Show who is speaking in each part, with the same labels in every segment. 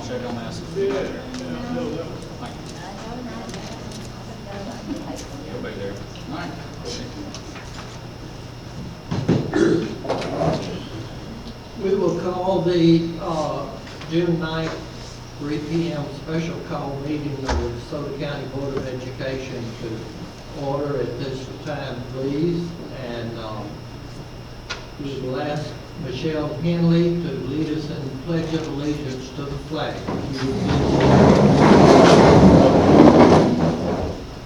Speaker 1: check on that. Thank you. You'll be there. All right.
Speaker 2: We will call the June 9th, 3 p.m. special call meeting of the DeSoto County Board of Education to order at this time, please. And we will ask Michelle Henley to lead us in Pledge of Allegiance to the flag.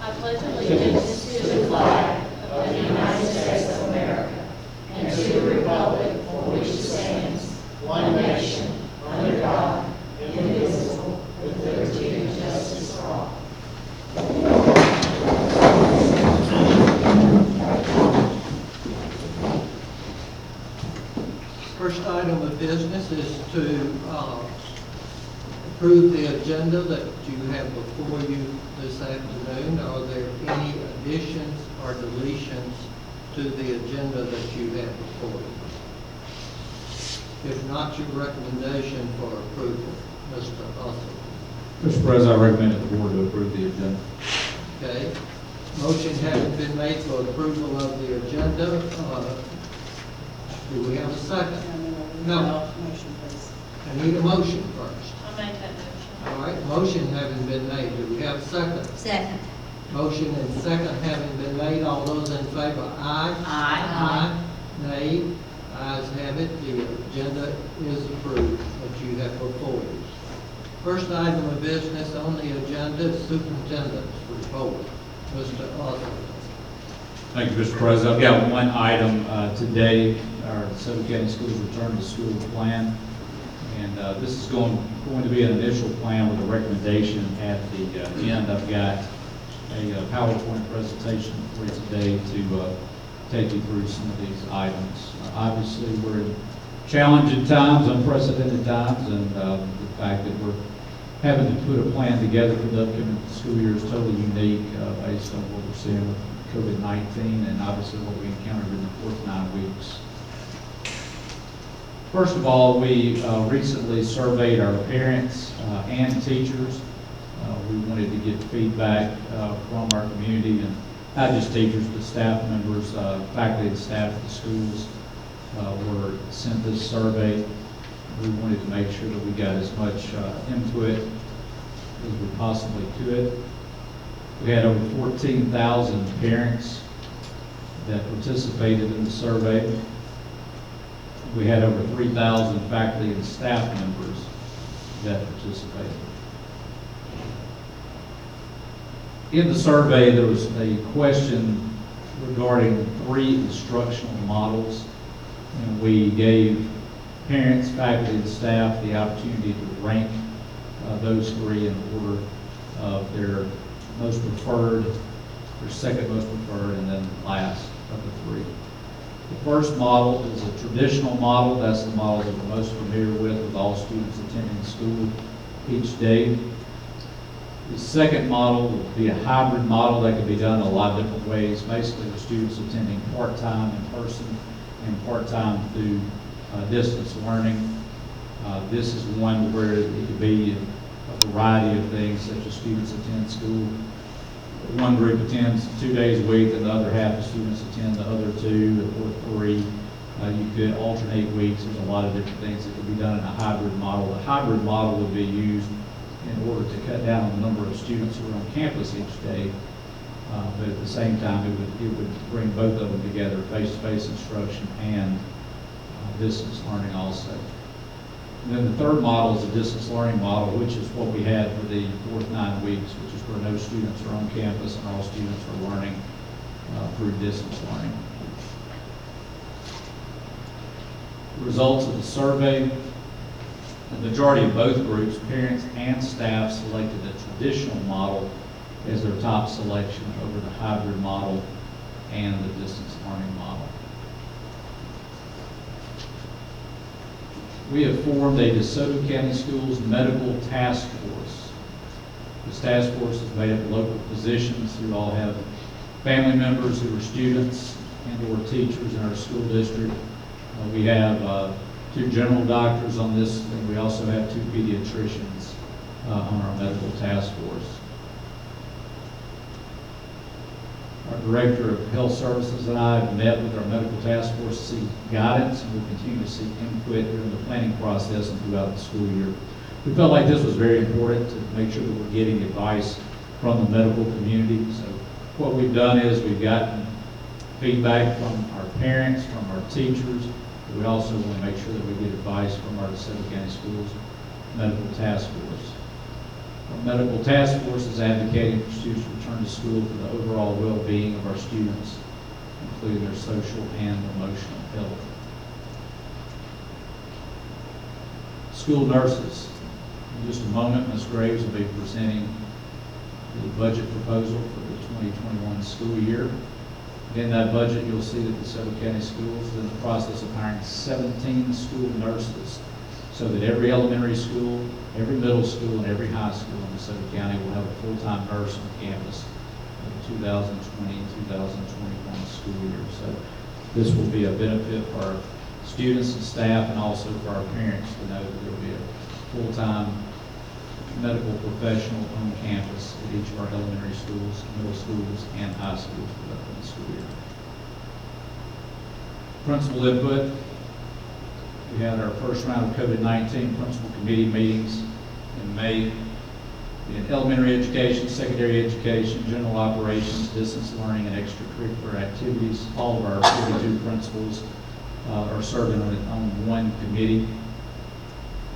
Speaker 3: I pledge allegiance to the flag of the United States of America and to the republic for which it stands, one nation, under God, indivisible, with liberty and justice for all.
Speaker 2: First item of business is to approve the agenda that you have before you this afternoon. Are there any additions or deletions to the agenda that you have before you? If not, your recommendation for approval, Mr. Usleton.
Speaker 4: Mr. President, I recommend that the board to approve the agenda.
Speaker 2: Okay. Motion having been made for approval of the agenda, do we have a second? No.
Speaker 3: Motion, please.
Speaker 2: I need a motion first.
Speaker 3: I'll make that motion.
Speaker 2: All right, motion having been made, do we have a second?
Speaker 5: Second.
Speaker 2: Motion and second having been made, all those in favor, aye?
Speaker 5: Aye.
Speaker 2: Aye. Nay. Ayes have it, the agenda is approved that you have before you. First item of business on the agenda is superintendent's report. Mr. Usleton.
Speaker 4: Thank you, Mr. President. I've got one item today. Our DeSoto County Schools return to school plan. And this is going to be an initial plan with a recommendation at the end. I've got a PowerPoint presentation for you today to take you through some of these items. Obviously, we're in challenging times, unprecedented times, and the fact that we're having to put a plan together for the upcoming school year is totally unique based on what we're seeing with COVID-19 and obviously what we encountered in the fourth 9 weeks. First of all, we recently surveyed our parents and teachers. We wanted to get feedback from our community, and not just teachers, but staff members, faculty and staff at the schools were sent this survey. We wanted to make sure that we got as much input as we possibly could. We had over 14,000 parents that participated in the survey. We had over 3,000 faculty and staff members that participated. In the survey, there was a question regarding 3 instructional models, and we gave parents, faculty, and staff the opportunity to rank those 3 in order of their most preferred, their second most preferred, and then last of the 3. The first model is a traditional model. That's the model that we're most familiar with all students attending school each day. The second model would be a hybrid model that could be done a lot of different ways, basically with students attending part-time in person and part-time through distance learning. This is one where it could be a variety of things, such as students attend school. One group attends 2 days a week, and the other half of students attend the other 2 or 3. You could alternate weeks. There's a lot of different things that could be done in a hybrid model. The hybrid model would be used in order to cut down on the number of students who are on campus each day. But at the same time, it would bring both of them together, face-to-face instruction and distance learning also. And then the third model is a distance learning model, which is what we had for the fourth 9 weeks, which is where no students are on campus and all students are learning through distance learning. The results of the survey, the majority of both groups, parents and staff, selected the traditional model as their top selection over the hybrid model and the distance learning model. We have formed a DeSoto County Schools Medical Task Force. This task force is made up of local physicians who all have family members who are students and or teachers in our school district. We have 2 general doctors on this, and we also have 2 pediatricians on our medical task force. Our Director of Health Services and I have met with our medical task force to seek guidance, and we'll continue to seek input during the planning process and throughout the school year. We felt like this was very important to make sure that we're getting advice from the medical community. So what we've done is we've gotten feedback from our parents, from our teachers, but we also want to make sure that we get advice from our DeSoto County Schools Medical Task Force. Our Medical Task Force is advocating for students to return to school for the overall well-being of our students, including their social and emotional health. School nurses. In just a moment, Ms. Graves will be presenting the budget proposal for the 2021 school year. In that budget, you'll see that DeSoto County Schools is in the process of hiring 17 school nurses, so that every elementary school, every middle school, and every high school in DeSoto County will have a full-time nurse on campus in the 2020-2021 school year. So this will be a benefit for our students and staff, and also for our parents to know that there will be a full-time medical professional on campus at each of our elementary schools, middle schools, and high schools for the upcoming school year. Principal input. We had our first round of COVID-19 principal committee meetings in May. In elementary education, secondary education, general operations, distance learning, and extracurricular activities, all of our 42 principals are serving on one committee.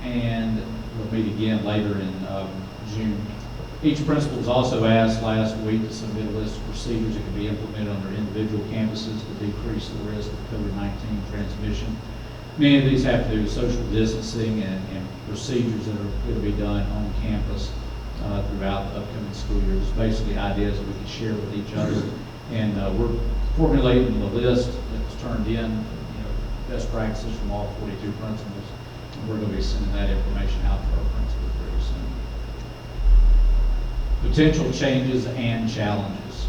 Speaker 4: And we'll meet again later in June. Each principal was also asked last week to submit a list of procedures that can be implemented on their individual campuses to decrease the risk of COVID-19 transmission. Many of these have to do with social distancing and procedures that are going to be done on campus throughout the upcoming school year. It's basically ideas that we can share with each other. And we're formulating the list that's turned in, best practices from all 42 principals. And we're going to be sending that information out to our principals very soon. Potential changes and challenges.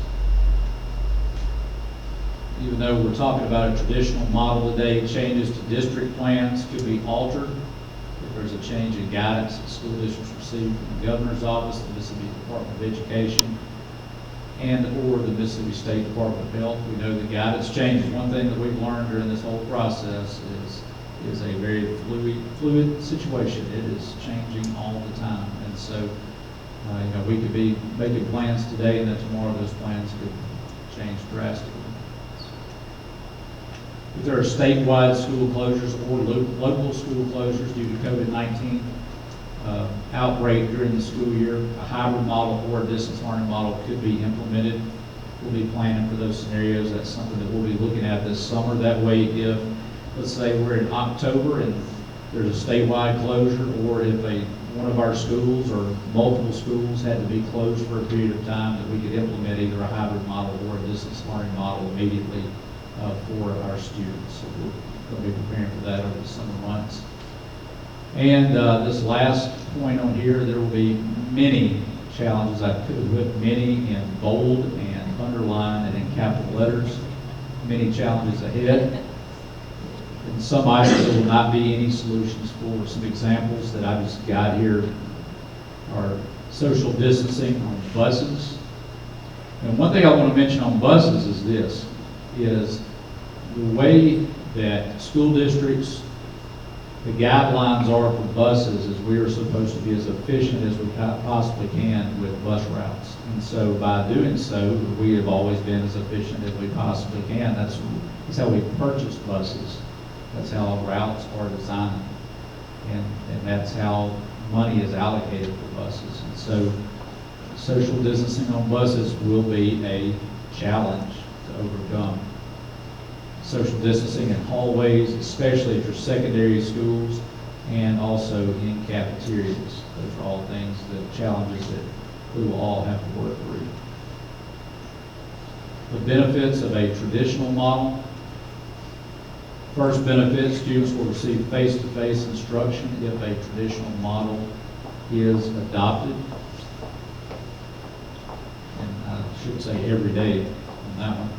Speaker 4: Even though we're talking about a traditional model today, changes to district plans could be altered if there's a change in guidance that school districts receive from the governor's office, the Mississippi Department of Education, and or the Mississippi State Department of Health. We know that guidance changes. One thing that we've learned during this whole process is a very fluid situation. It is changing all the time. And so, we could be making plans today, and then tomorrow those plans could change drastically. If there are statewide school closures or local school closures due to COVID-19 outbreak during the school year, a hybrid model or a distance learning model could be implemented. We'll be planning for those scenarios. That's something that we'll be looking at this summer. That way, if, let's say, we're in October and there's a statewide closure, or if one of our schools or multiple schools had to be closed for a period of time, that we could implement either a hybrid model or a distance learning model immediately for our students. So we're going to be preparing for that over the summer months. And this last point on here, there will be many challenges. I could have put many in bold and underlined and in capital letters. Many challenges ahead. In some items, there will not be any solutions for. Some examples that I just got here are social distancing on buses. And one thing I want to mention on buses is this, is the way that school districts, the guidelines are for buses is we are supposed to be as efficient as we possibly can with bus routes. And so by doing so, we have always been as efficient as we possibly can. That's how we purchase buses. That's how routes are designed. And that's how money is allocated for buses. And so social distancing on buses will be a challenge to overcome. Social distancing in hallways, especially if you're secondary schools, and also in cafeterias. Those are all things, the challenges that we will all have to work through. The benefits of a traditional model. First benefit, students will receive face-to-face instruction if a traditional model is adopted. And I should say every day on that one.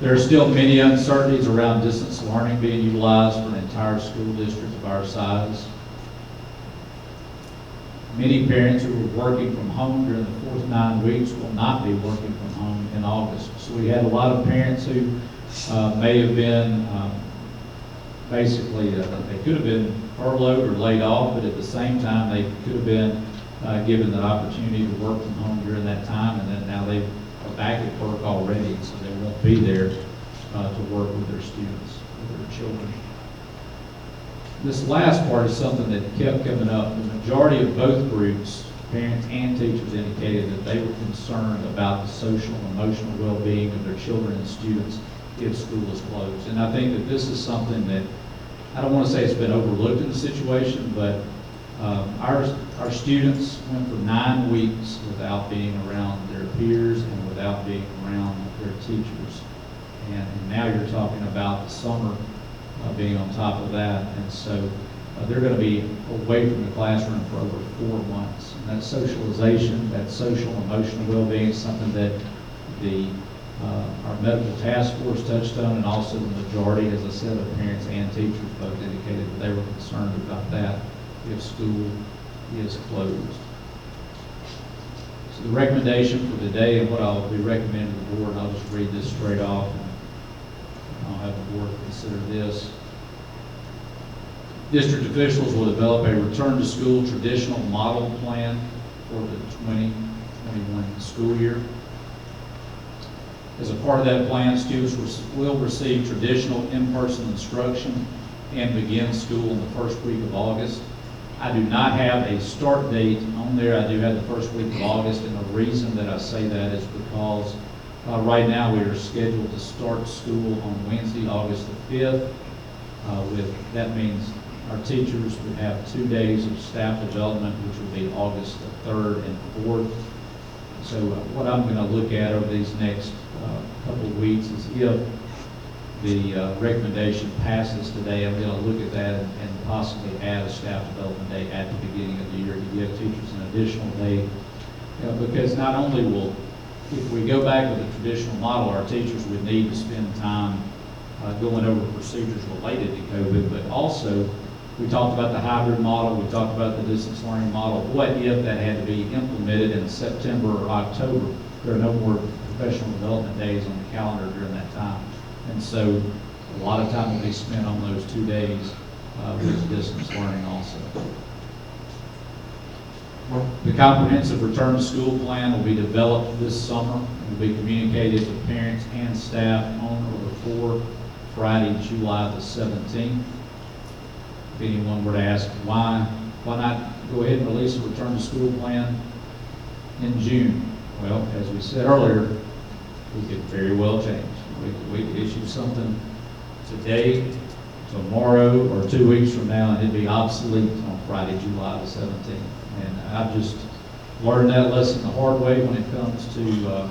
Speaker 4: There are still many uncertainties around distance learning being utilized for an entire school district of our size. Many parents who were working from home during the fourth 9 weeks will not be working from home in August. So we had a lot of parents who may have been basically, they could have been furloughed or laid off, but at the same time, they could have been given the opportunity to work from home during that time, and then now they are back at work already, so they won't be there to work with their students, with their children. This last part is something that kept coming up. The majority of both groups, parents and teachers, indicated that they were concerned about the social and emotional well-being of their children and students if school is closed. And I think that this is something that, I don't want to say it's been overlooked in the situation, but our students went for 9 weeks without being around their peers and without being around their teachers. And now you're talking about the summer being on top of that, and so they're going to be away from the classroom for over 4 months. And that socialization, that social emotional well-being is something that our medical task force touched on, and also the majority, as I said, of parents and teachers both indicated that they were concerned about that if school is closed. So the recommendation for today, and what I'll be recommending to the board, and I'll just read this straight off, and I'll have the board consider this. District officials will develop a return to school traditional model plan for the 2021 school year. As a part of that plan, students will receive traditional in-person instruction and begin school in the first week of August. I do not have a start date on there. I do have the first week of August, and the reason that I say that is because right now we are scheduled to start school on Wednesday, August the 5th. That means our teachers would have 2 days of staff development, which would be August the 3rd and 4th. So what I'm going to look at over these next couple of weeks is if the recommendation passes today, I'm going to look at that and possibly add a staff development day at the beginning of the year to give teachers an additional day. Because not only will, if we go back to the traditional model, our teachers would need to spend time going over procedures related to COVID, but also we talked about the hybrid model, we talked about the distance learning model. What if that had to be implemented in September or October? There are no more professional development days on the calendar during that time. And so a lot of time will be spent on those 2 days with distance learning also. The comprehensive return to school plan will be developed this summer and will be communicated to parents and staff on or before Friday, July the 17th. If anyone were to ask why not go ahead and release a return to school plan in June? Well, as we said earlier, we could very well change. We could issue something today, tomorrow, or 2 weeks from now, and it'd be obsolete on Friday, July the 17th. And I've just learned that lesson the hard way when it comes to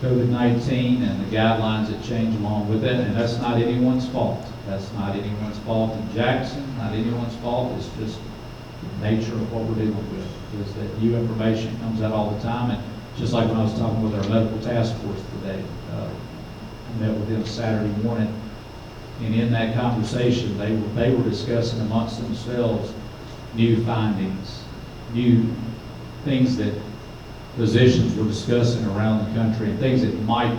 Speaker 4: COVID-19 and the guidelines that change along with it, and that's not anyone's fault. That's not anyone's fault in Jackson, not anyone's fault. It's just the nature of what we're dealing with, is that new information comes out all the time. And just like when I was talking with our medical task force today, I met with them Saturday morning, and in that conversation, they were discussing amongst themselves new findings, new things that physicians were discussing around the country, and things that might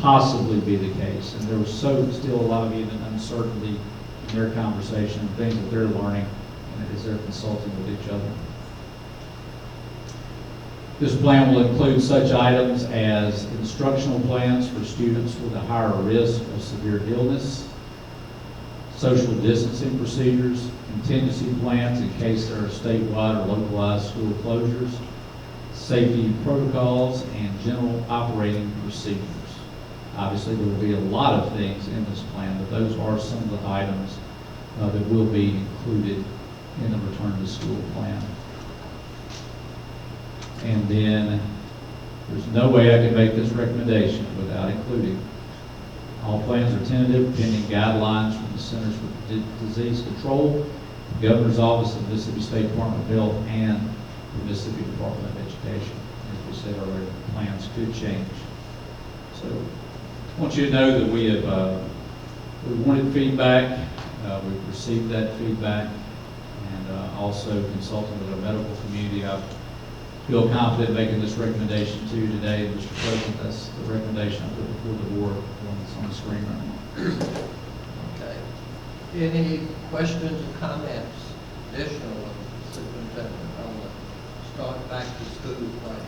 Speaker 4: possibly be the case. And there was still a lot of even uncertainty in their conversation, and things that they're learning as they're consulting with each other. This plan will include such items as instructional plans for students with a higher risk of severe illness, social distancing procedures, contingency plans in case there are statewide or localized school closures, safety protocols, and general operating procedures. Obviously, there will be a lot of things in this plan, but those are some of the items that will be included in the return to school plan. And then there's no way I can make this recommendation without including all plans are tentative pending guidelines from the Centers for Disease Control, the Governor's Office of the Mississippi State Department of Health, and the Mississippi Department of Education. As we said earlier, plans could change. So I want you to know that we have We wanted feedback, we've received that feedback, and also consulting with our medical community. I feel confident making this recommendation to you today, Mr. President. That's the recommendation I put before the board, one that's on the screen right now.
Speaker 2: Okay. Any questions or comments additional of the superintendent on the start back to school plan?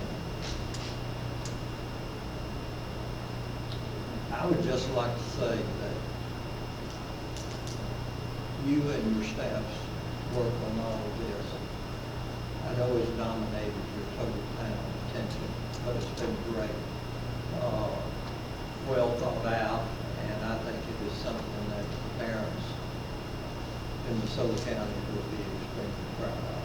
Speaker 2: I would just like to say that you and your staff's work on all of this, I know it's dominated your total time and attention, but it's been great. Well thought out, and I think it is something that the parents in DeSoto County will be extremely proud of.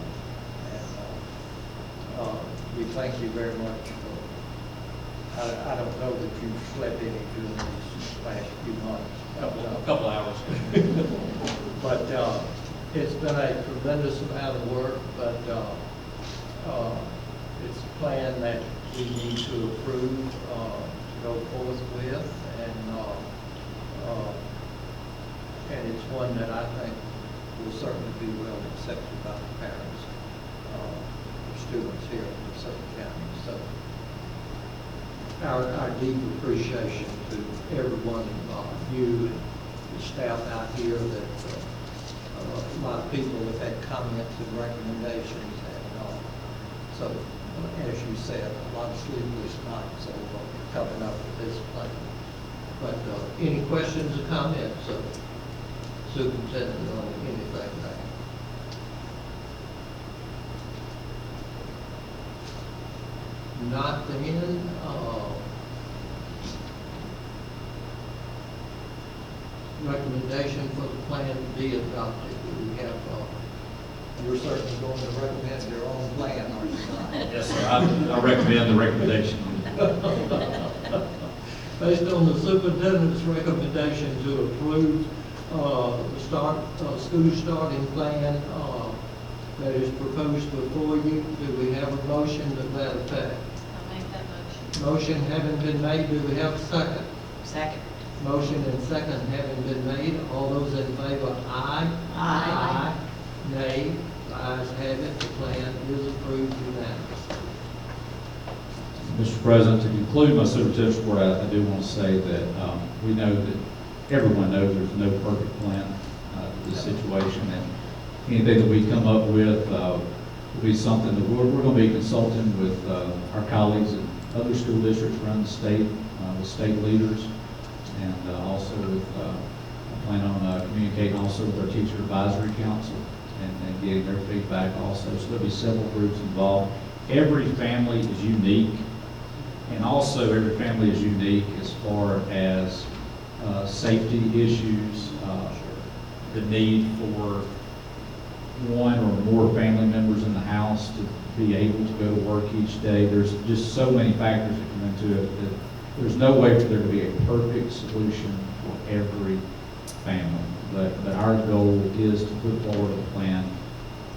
Speaker 2: And we thank you very much for, I don't know that you've slept any during these last few months.
Speaker 1: Couple hours.
Speaker 2: But it's been a tremendous amount of work, but it's a plan that we need to approve, to go forth with, and it's one that I think will certainly be well accepted by the parents, the students here in DeSoto County. So our deep appreciation to everyone involved, you and the staff out here, that a lot of people have had comments and recommendations, and so, as you said, a lot of sleepless nights over coming up with this plan. But any questions or comments of superintendent on anything there? Not then, recommendation for the plan to be adopted. We have, you're certainly going to recommend your own plan, are you not?
Speaker 4: Yes, sir. I recommend the recommendation.
Speaker 2: Based on the superintendent's recommendation to approve the school starting plan that is proposed before you, do we have a motion to that effect?
Speaker 3: I'll make that motion.
Speaker 2: Motion having been made, do we have a second?
Speaker 3: Second.
Speaker 2: Motion and second having been made, all those in favor, aye?
Speaker 3: Aye.
Speaker 2: Nay, the ayes have it, the plan is approved unanimously.
Speaker 4: Mr. President, to conclude my superintendent's report, I do want to say that we know that everyone knows there's no perfect plan to this situation, and anything that we come up with will be something that we're going to be consulting with our colleagues in other school districts around the state, with state leaders, and also with, I plan on communicating also with our teacher advisory council and getting their feedback also. So there'll be several groups involved. Every family is unique, and also every family is unique as far as safety issues, the need for one or more family members in the house to be able to go to work each day. There's just so many factors that come into it that there's no way for there to be a perfect solution for every family. But our goal is to put forward a plan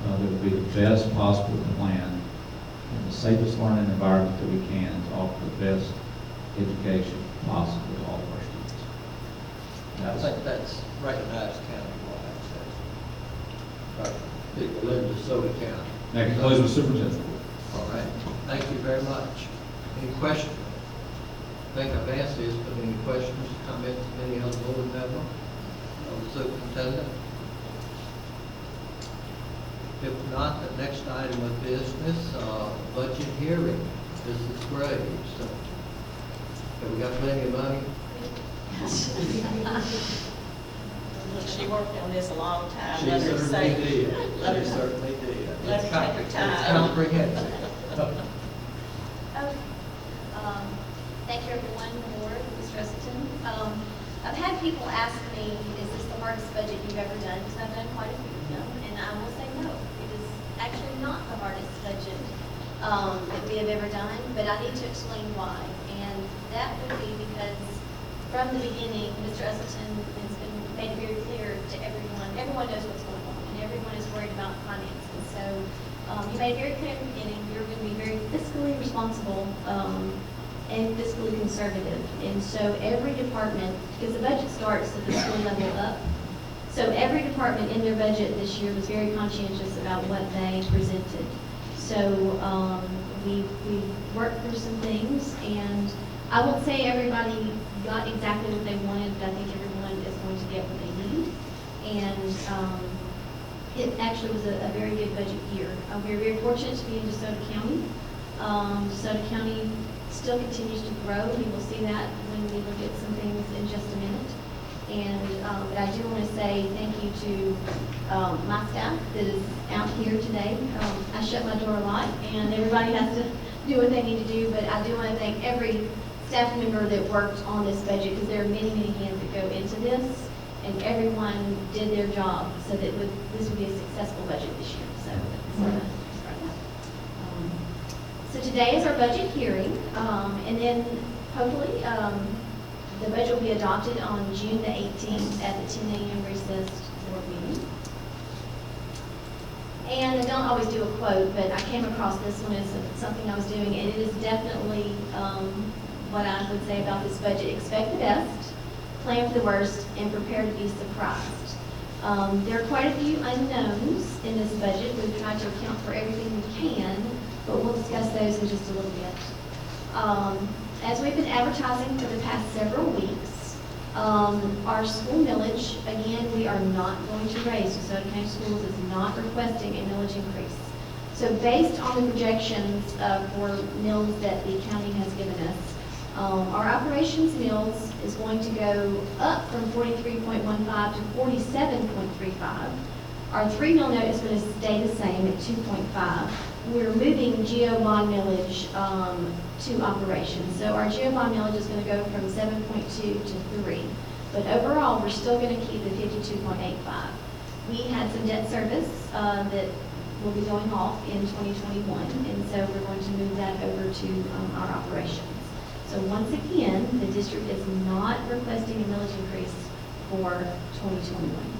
Speaker 4: that will be the best possible plan in the safest learning environment that we can to offer the best education possible to all of our students.
Speaker 2: And I think that's recognized countywide, that people in DeSoto County.
Speaker 4: That concludes my superintendent's report.
Speaker 2: All right, thank you very much. Any questions? I think I've asked this, but any questions, comments, from any other board member of the superintendent? If not, the next item of business, budget hearing. Mrs. Graves. Have we got plenty of money?
Speaker 3: She worked on this a long time.
Speaker 2: She
Speaker 3: Let her
Speaker 2: certainly
Speaker 3: say-
Speaker 2: did.
Speaker 3: let her-
Speaker 2: She certainly did.
Speaker 3: let her take her
Speaker 2: It's
Speaker 3: time.
Speaker 2: comprehensive.
Speaker 5: Okay. Thank you, everyone, for Mr. Esselstyn. I've had people ask me, is this the hardest budget you've ever done? Because I've done quite a few of them, and I will say no. It is actually not the hardest budget that we have ever done, but I need to explain why. And that would be because from the beginning, Mr. Esselstyn has been made it very clear to everyone. Everyone knows what's going on, and everyone is worried about finances. So you made it very clear at the beginning, you're going to be very fiscally responsible and fiscally conservative. And so every department because the budget starts at the school level up. So every department in their budget this year was very conscientious about what they presented. So we worked through some things, and I won't say everybody got exactly what they wanted, but I think everyone is going to get what they need. And it actually was a very good budget year. We're very fortunate to be in DeSoto County. DeSoto County still continues to grow. You will see that when we look at some things in just a minute. And but I do want to say thank you to my staff that is out here today. I shut my door a lot, and everybody has to do what they need to do, but I do want to thank every staff member that worked on this budget, because there are many, many hands that go into this, and everyone did their job so that this would be a successful budget this year. So so today is our budget hearing, and then hopefully the budget will be adopted on June the 18th at the 10 a.m. recessed board meeting. And I don't always do a quote, but I came across this one as something I was doing, and it is definitely what I would say about this budget. Expect the best, plan for the worst, and prepare to be surprised. There are quite a few unknowns in this budget. We've tried to account for everything we can, but we'll discuss those in just a little bit. As we've been advertising for the past several weeks, our school millage, again, we are not going to raise. DeSoto County Schools is not requesting a millage increase. So based on the projections for mills that the county has given us, our operations mills is going to go up from 43.15 to 47.35. Our 3 mill note is going to stay the same at 2.5. We're moving GO bond millage to operations. So our GO bond millage is going to go from 7.2 to 3. But overall, we're still going to keep the 52.85. We had some debt service that will be going off in 2021, and so we're going to move that over to our operations. So once again, the district is not requesting a millage increase for 2021.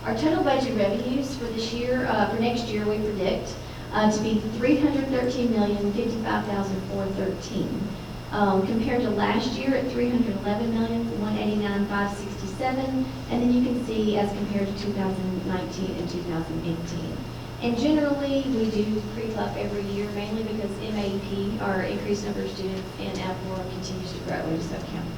Speaker 5: Our total budget revenues for this year, for next year, we predict to be $313,055,413, compared to last year at $311,189,567, and then you can see as compared to 2019 and 2018. And generally, we do creep up every year, mainly because MAEP, our increased number of students, and ad valorem continues to grow in DeSoto County.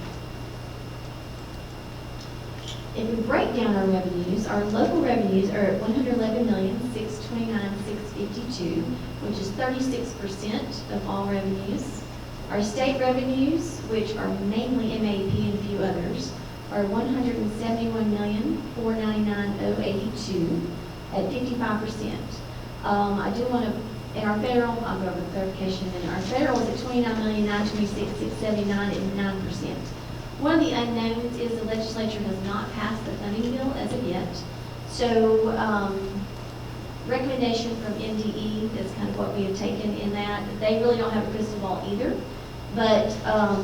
Speaker 5: If we break down our revenues, our local revenues are at $111,629,652, which is 36% of all revenues. Our state revenues, which are mainly MAEP and a few others, are $171,499,082 at 55%. I do want to, in our federal, I'll go over the clarification, and our federal is at $29,926,679 at 9%. One of the unknowns is the legislature has not passed the funding bill as of yet. So recommendation from MDE is kind of what we have taken in that. They really don't have a crystal ball either. But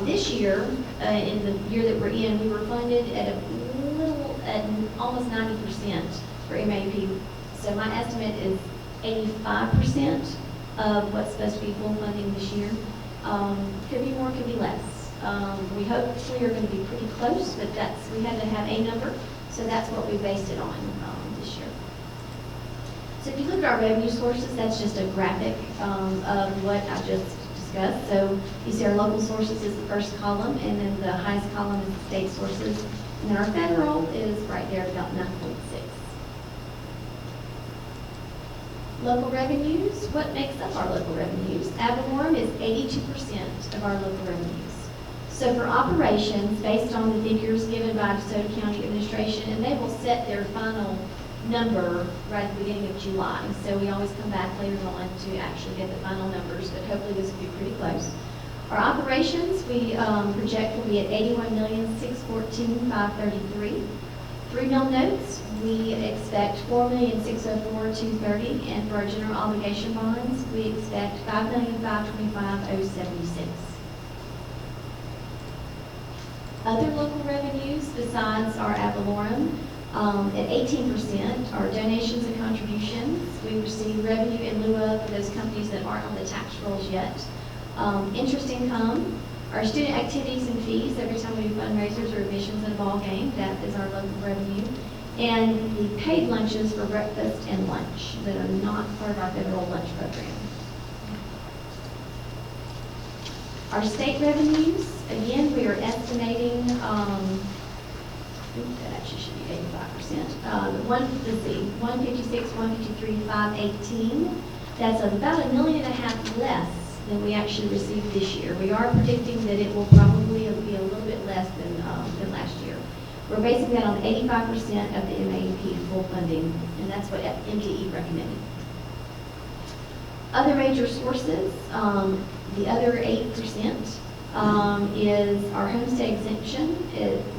Speaker 5: this year, in the year that we're in, we were funded at almost 90% for MAP. So my estimate is 85% of what's supposed to be full funding this year. Could be more, could be less. We hope we are going to be pretty close, but we had to have a number, so that's what we based it on this year. So if you look at our revenue sources, that's just a graphic of what I just discussed. So you see our local sources is the first column, and then the highest column is the state sources. And then our federal is right there at about 9.6. Local revenues, what makes up our local revenues? Ad valorem is 82% of our local revenues. So for operations, based on the figures given by DeSoto County Administration, and they will set their final number right at the beginning of July. So we always come back later on to actually get the final numbers, but hopefully this will be pretty close. Our operations, we project will be at $81,614,533. 3 mill notes, we expect $4,604,230, and for our general obligation bonds, we expect $5,525,076. Other local revenues besides our ad valorem, at 18% are donations and contributions. We receive revenue in lieu of for those companies that aren't on the tax rolls yet. Interest income, Our student activities and fees, every time we do fundraisers or admissions at a ball game, that is our local revenue. And the paid lunches for breakfast and lunch that are not part of our federal lunch program. Our state revenues, again, we are estimating, that actually should be 85%. 156, 153, 518. That's about $1.5 million less than we actually received this year. We are predicting that it will probably be a little bit less than last year. We're basing that on 85% of the MAEP full funding, and that's what MDE recommended. Other major sources, the other 8% is our homestead exemption.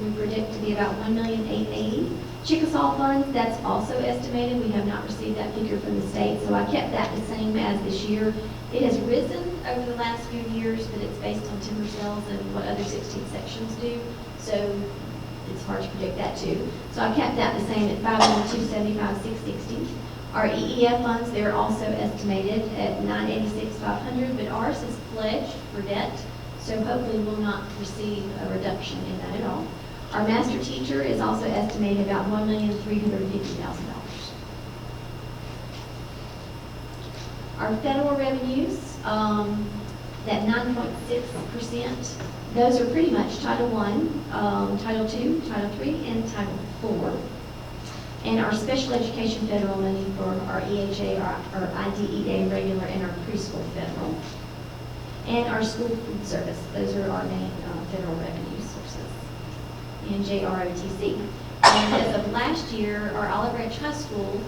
Speaker 5: We predict to be about $1,880,000. Chickasaw funds, that's also estimated. We have not received that figure from the state, so I kept that the same as this year. It has risen over the last few years, but it's based on timber sales and what other 16 sections do, so it's hard to predict that too. So I kept that the same at $5,275,660. Our EEF funds, they're also estimated at $986,500, but ours is pledged for debt, so hopefully we'll not receive a reduction in that at all. Our master teacher is also estimated about $1,350,000. Our federal revenues, that 9.6%, those are pretty much Title I, Title II, Title III, and Title IV. And our special education federal money for our EHA, our IDEA regular, and our preschool federal. And our school food service, those are our main federal revenue sources. And JROTC. And as of last year, our Olive Branch High School,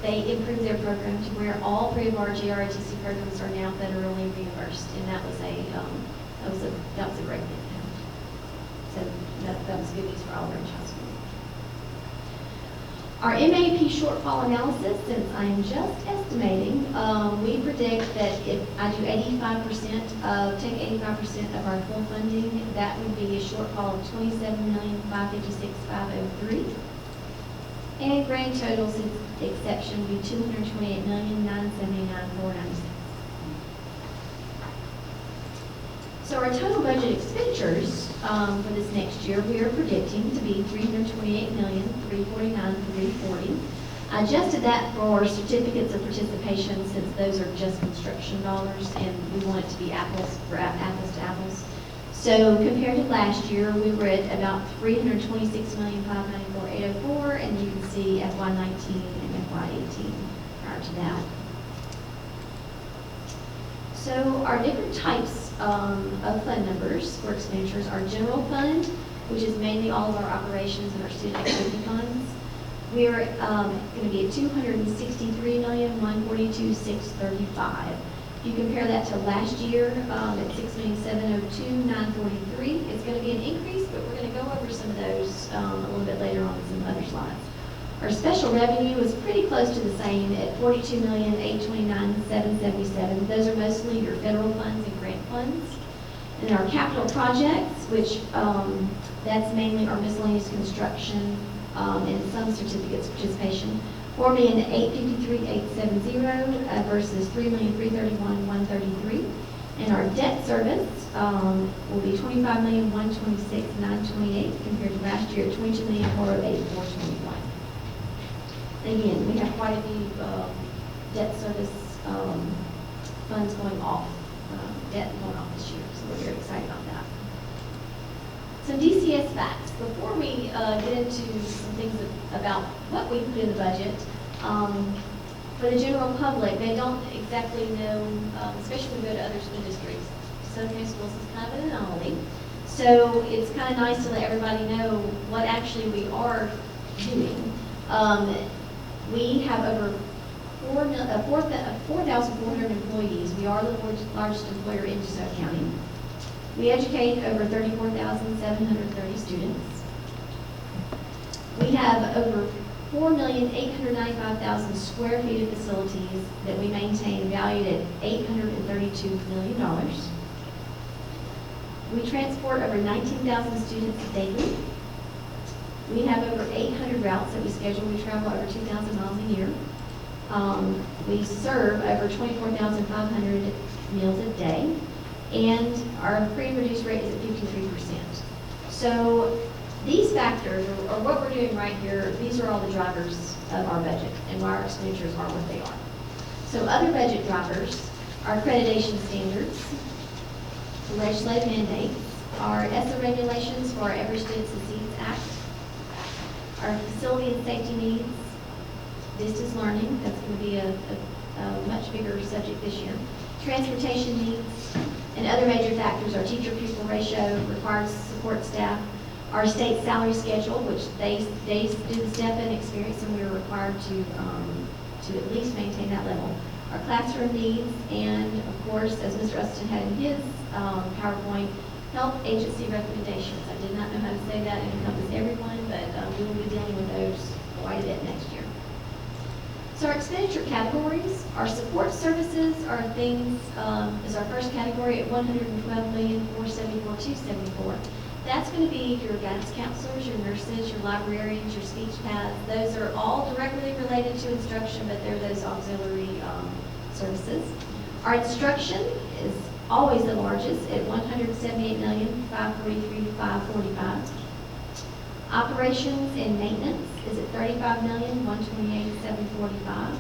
Speaker 5: they improved their program to where all three of our JROTC programs are now federally reimbursed, and that was a great thing. So that was good news for Olive Branch High School. Our MAEP shortfall analysis, since I'm just estimating, we predict that if I do take 85% of our full funding, that would be a shortfall of $27,556,503. And grand total since exception would be $228,979,496. So our total budget expenditures for this next year, we are predicting to be $328,349,340. I adjusted that for certificates of participation since those are just construction dollars, and we want it to be apples to apples. So compared to last year, we were at about $326,594,804, and you can see FY19 and FY18 prior to that. So our different types of fund numbers for expenditures are general fund, which is mainly all of our operations and our student activity funds. We are going to be at $263,142,635. If you compare that to last year at $6,702,943, it's going to be an increase, but we're going to go over some of those a little bit later on in some other slides. Our special revenue is pretty close to the same at $42,829,777. Those are mostly your federal funds and grant funds. And our capital projects, which that's mainly our miscellaneous construction and some certificates of participation, $4,853,870 versus $3,331,133. And our debt service will be $25,126,928 compared to last year at $22,408,421. Again, we have quite a few debt service funds going off, debt going off this year, so we're very excited about that. Some DCS facts. Before we get into some things about what we put in the budget, for the general public, they don't exactly know, especially when we go to other school districts. DeSoto County Schools is kind of an anomaly. So it's kind of nice to let everybody know what actually we are doing. We have over 4,400 employees. We are the largest employer in DeSoto County. We educate over 34,730 students. We have over 4,895,000 square feet of facilities that we maintain, valued at $832 million. We transport over 19,000 students daily. We have over 800 routes that we schedule. We travel over 2,000 miles a year. We serve over 24,500 meals a day. and our free and reduced rate is at 53%. So these factors, or what we're doing right here, these are all the drivers of our budget and why our expenditures are what they are. So other budget drivers are accreditation standards, legislative mandates, our ESSA regulations for our Every Student Succeeds Act, our facility and safety needs, distance learning, that's going to be a much bigger subject this year, transportation needs, and other major factors are teacher-pupil ratio, required support staff, our state salary schedule, which they do the step-in experience, and we are required to at least maintain that level. Our classroom needs, and of course, as Mr. Uston had in his PowerPoint, health agency recommendations. I did not know how to say that and encompass everyone, but we will be dealing with those quite a bit next year. So our expenditure categories, our support services are things, is our first category at $112,474,274. That's going to be your guidance counselors, your nurses, your librarians, your speech paths. Those are all directly related to instruction, but they're those auxiliary services. Our instruction is always the largest at $178,543,545. Operations and maintenance is at $35,128,745.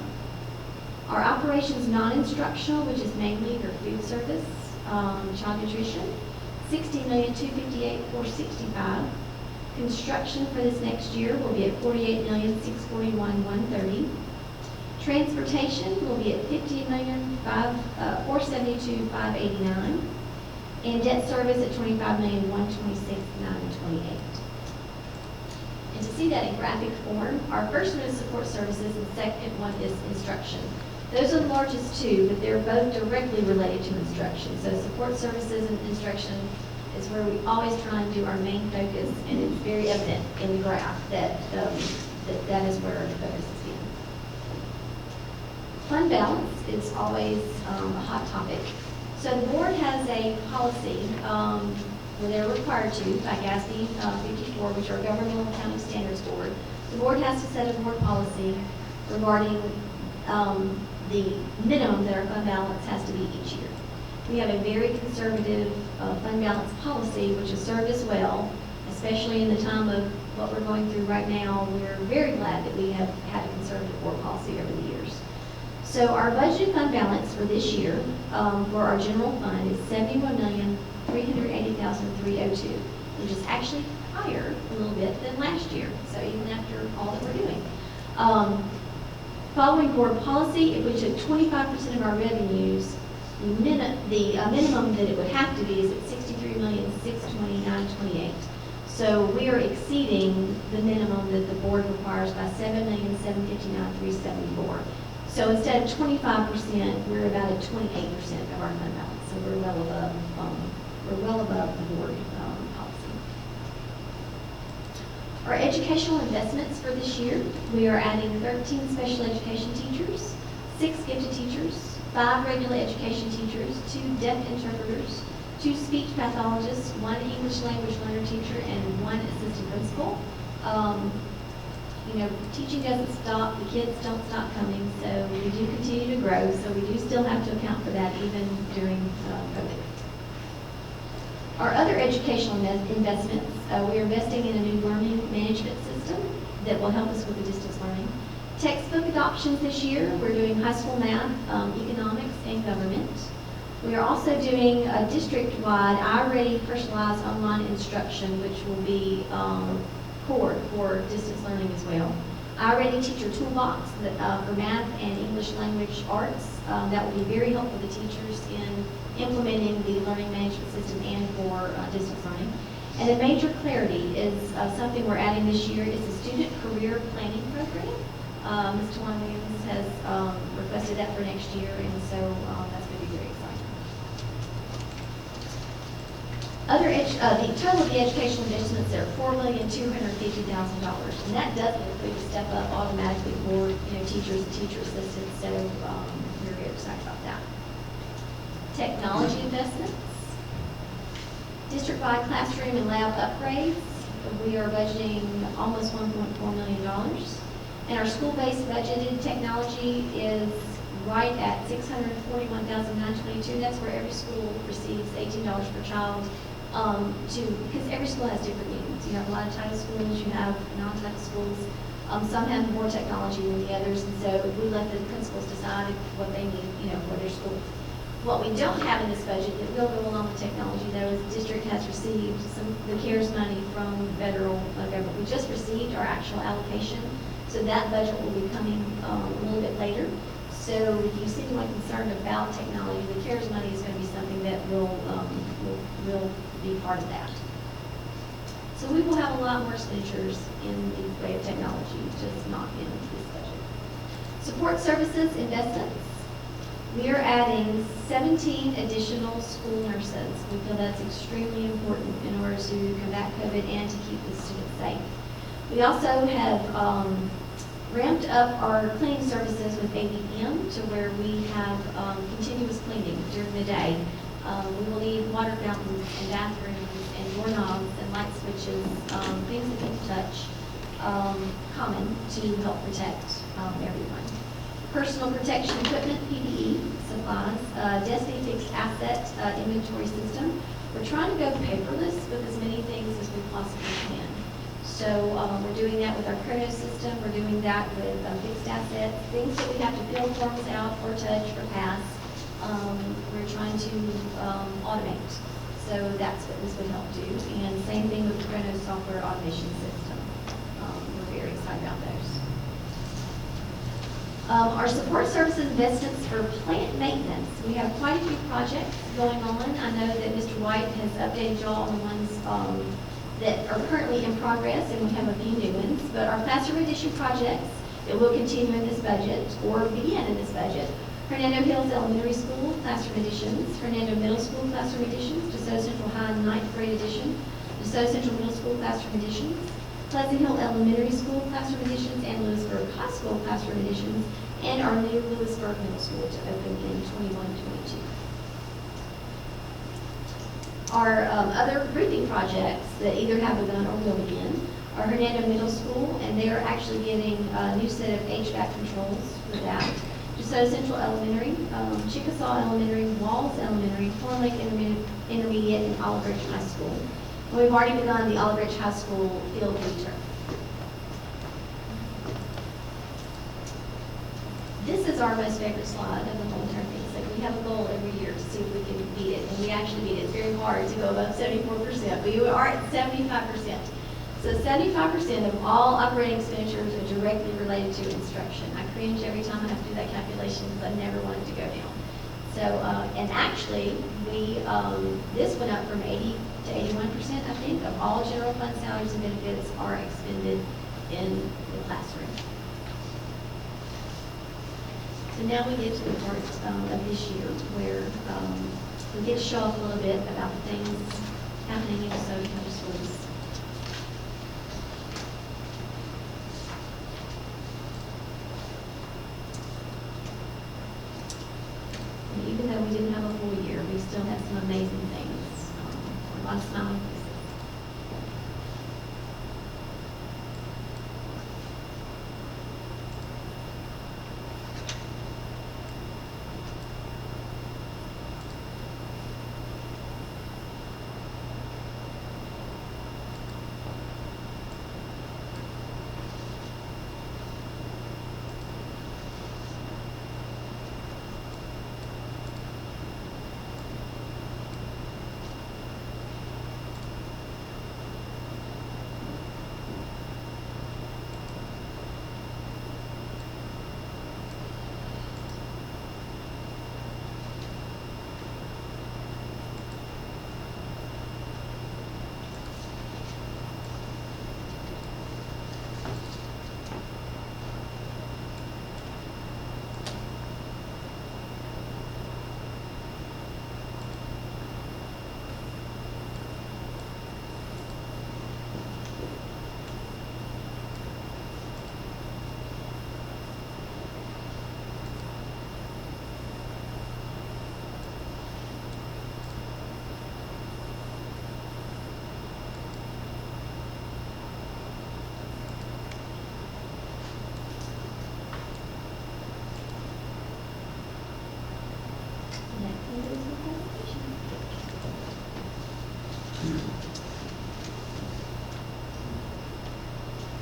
Speaker 5: Our operations non-instructional, which is mainly your food service, child nutrition, $60,258,465. Construction for this next year will be at $48,641,130. Transportation will be at $50,472,589. And debt service at $25,126,928. And to see that in graphic form, our first one is support services and second one is instruction. Those are the largest two, but they're both directly related to instruction. So support services and instruction is where we always try and do our main focus, and it's very evident in the graph that that is where our focus is being. Fund balance is always a hot topic. So the board has a policy where they're required to, by GASB 54, which are Governmental Accounting Standards Board. The board has to set a board policy regarding the minimum that our fund balance has to be each year. We have a very conservative fund balance policy, which has served us well, especially in the time of what we're going through right now. We're very glad that we have had a conservative board policy over the years. So our budgeted fund balance for this year for our general fund is $71,380,302, which is actually higher a little bit than last year. So even after all that we're doing. Following board policy, if we took 25% of our revenues, the minimum that it would have to be is at $63,629,28. So we are exceeding the minimum that the board requires by $7,759,374. So instead of 25%, we're about at 28% of our fund balance. So we're well above the board policy. Our educational investments for this year, we are adding 13 special education teachers, 6 gifted teachers, 5 regular education teachers, 2 deaf interpreters, 2 speech pathologists, 1 English language learner teacher, and 1 assistant principal. You know, teaching doesn't stop, the kids don't stop coming, so we do continue to grow, so we do still have to account for that even during COVID. Our other educational investments, we are investing in a new learning management system that will help us with the distance learning. Textbook adoptions this year, we're doing high school math, economics, and government. We are also doing a district-wide iReady personalized online instruction, which will be core for distance learning as well. iReady teacher toolbox for math and English language arts. That will be very helpful to teachers in implementing the learning management system and for distance learning. And then Major Clarity is something we're adding this year. It's a student career planning program. Ms. Tawana Williams has requested that for next year, and so that's going to be very exciting. The total of the educational investments are $4,250,000, and that doesn't include a step up automatically for teachers and teacher assistants. So we're very excited about that. Technology investments, district-wide classroom and lab upgrades. We are budgeting almost $1.4 million. And our school-based budgeted technology is right at $641,922. That's where every school receives $18 per child. Because every school has different needs. You have a lot of title schools, you have non-title schools. Some have more technology than the others, and so we let the principals decide what they need, for their school. What we don't have in this budget that will go along with technology, though, is the district has received the CARES money from federal government. We just received our actual allocation, so that budget will be coming a little bit later. So if you see anyone concerned about technology, the CARES money is going to be something that will be part of that. So we will have a lot more expenditures in the way of technology, just not in this budget. Support services investments. We are adding 17 additional school nurses. We feel that's extremely important in order to combat COVID and to keep the students safe. We also have ramped up our cleaning services with ABM to where we have continuous cleaning during the day. We will need water fountains and bathrooms and doorknobs and light switches, things that people touch, common to help protect everyone. Personal protection equipment, PPE, supplies, Destiny fixed asset inventory system. We're trying to go paperless with as many things as we possibly can. So we're doing that with our Chronos system. We're doing that with fixed assets, things that we have to fill forms out or touch or pass. We're trying to automate. So that's what this would help do. And same thing with the Chronos software automation system. We're very excited about those. Our support services investments for plant maintenance. We have quite a few projects going on. I know that Mr. White has updated y'all on the ones that are currently in progress, and we have a few new ones. But our classroom addition projects that will continue in this budget or begin in this budget. Hernando Hills Elementary School classroom additions, Hernando Middle School classroom additions, DeSoto Central High 9th grade addition, DeSoto Central Middle School classroom additions, Pleasant Hill Elementary School classroom additions, and Lewisburg High School classroom additions, and our new Lewisburg Middle School to open in 21-22. Our other roofing projects that either have begun or will begin are Hernando Middle School, and they are actually getting a new set of HVAC controls for that. DeSoto Central Elementary, Chickasaw Elementary, Walls Elementary, Horn Lake Intermediate, and Olive Ridge High School. And we've already begun the Olive Ridge High School field return. This is our most favorite slide of the whole entire thing. It's like we have a goal every year to see if we can beat it, and we actually beat it. It's very hard to go above 74%, but you are at 75%. So 75% of all operating expenditures are directly related to instruction. I cringe every time I have to do that calculation because I never wanted to go down. So, and actually, this went up from 80 to 81%, I think, of all general fund salaries and benefits are expended in the classroom. So now we get to the part of this year where we get to show off a little bit about the things happening in DeSoto County Schools. And even though we didn't have a full year, we still had some amazing things. A lot of smiling faces.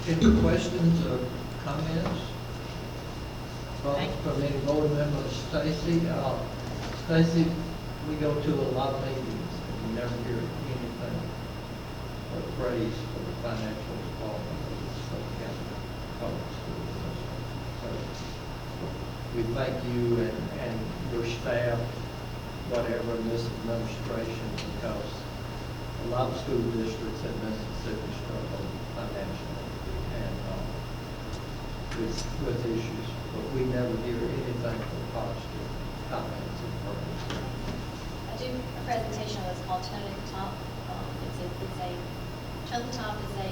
Speaker 2: Any questions or comments? From any board members? Stacy? Stacy, we go to a lot of meetings and we never hear anything but praise for the financial department of the DeSoto County Public School District. So we thank you and your staff, whatever, in this administration, because a lot of school districts in Mississippi struggle financially and with issues, but we never hear anything but positive comments and praise.
Speaker 5: I do a presentation that's called Tone at the Top. Tone at the Top is a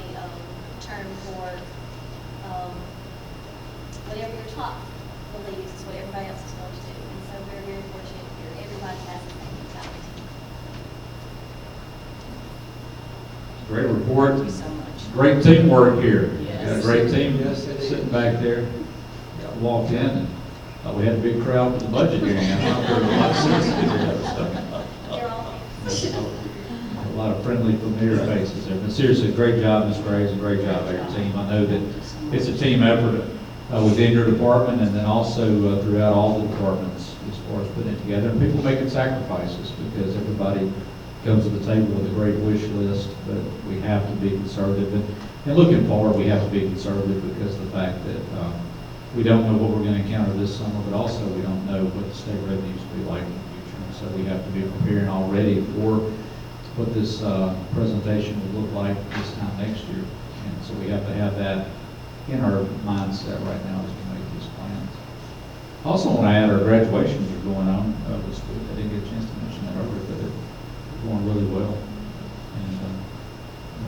Speaker 5: term for whatever your top believes is what everybody else is going to do. And so we're very fortunate here. Everybody has the same mentality.
Speaker 4: Great report.
Speaker 3: Thank you so much.
Speaker 4: Great teamwork here.
Speaker 3: Yes.
Speaker 4: Got a great team
Speaker 2: Yes, it is.
Speaker 4: sitting back there. Walked in and thought we had a big crowd for the budget hearing. I thought there were a lot of citizens here.
Speaker 5: They're all
Speaker 4: A lot of friendly, familiar faces there. But seriously, great job, Ms. Graves, and great job, your team. I know that it's a team effort within your department and then also throughout all the departments as far as putting it together. And people making sacrifices because everybody comes to the table with a great wish list, but we have to be conservative. And looking forward, we have to be conservative because of the fact that we don't know what we're going to encounter this summer, but also we don't know what the state revenues will be like in the future. And so we have to be preparing already for what this presentation will look like this time next year. And so we have to have that in our mindset right now as we make these plans. I also want to add our graduations are going on this week. I didn't get a chance to mention that earlier, but they're going really well. And I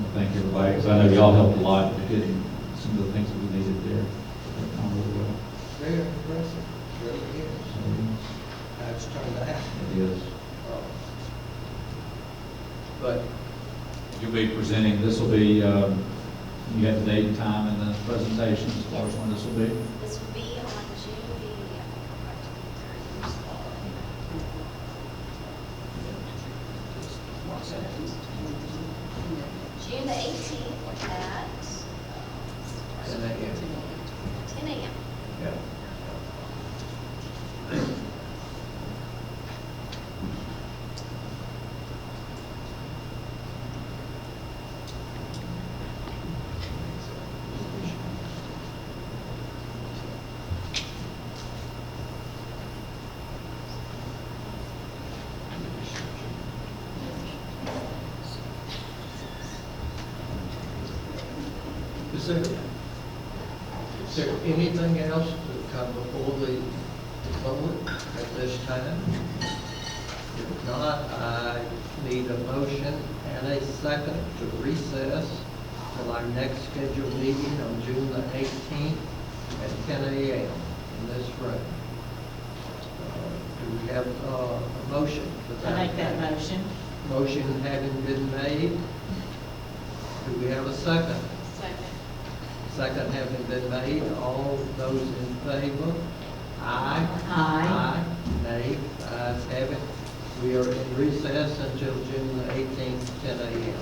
Speaker 4: want to thank everybody because I know y'all helped a lot with getting some of the things that we needed there. They're going really well.
Speaker 2: Very impressive, really is.
Speaker 4: So,
Speaker 2: How it's turned out.
Speaker 4: it is.
Speaker 2: But
Speaker 4: You'll be presenting, this will be, you have the date and time in the presentation as far as when this will be?
Speaker 5: This will be on June June the 18th at
Speaker 2: 10 a.m.
Speaker 5: 10 a.m.
Speaker 2: Yeah. Is there anything else to come before the public at this time? If not, I need a motion and a second to recess till our next scheduled meeting on June the 18th at 10 a.m. in this room. Do we have a motion for that?
Speaker 3: I make that motion.
Speaker 2: Motion having been made. Do we have a second?
Speaker 3: Second.
Speaker 2: Second having been made, all those in favor? Aye.
Speaker 3: Aye.
Speaker 2: Nay. Ayes have it. We are in recess until June the 18th, 10 a.m.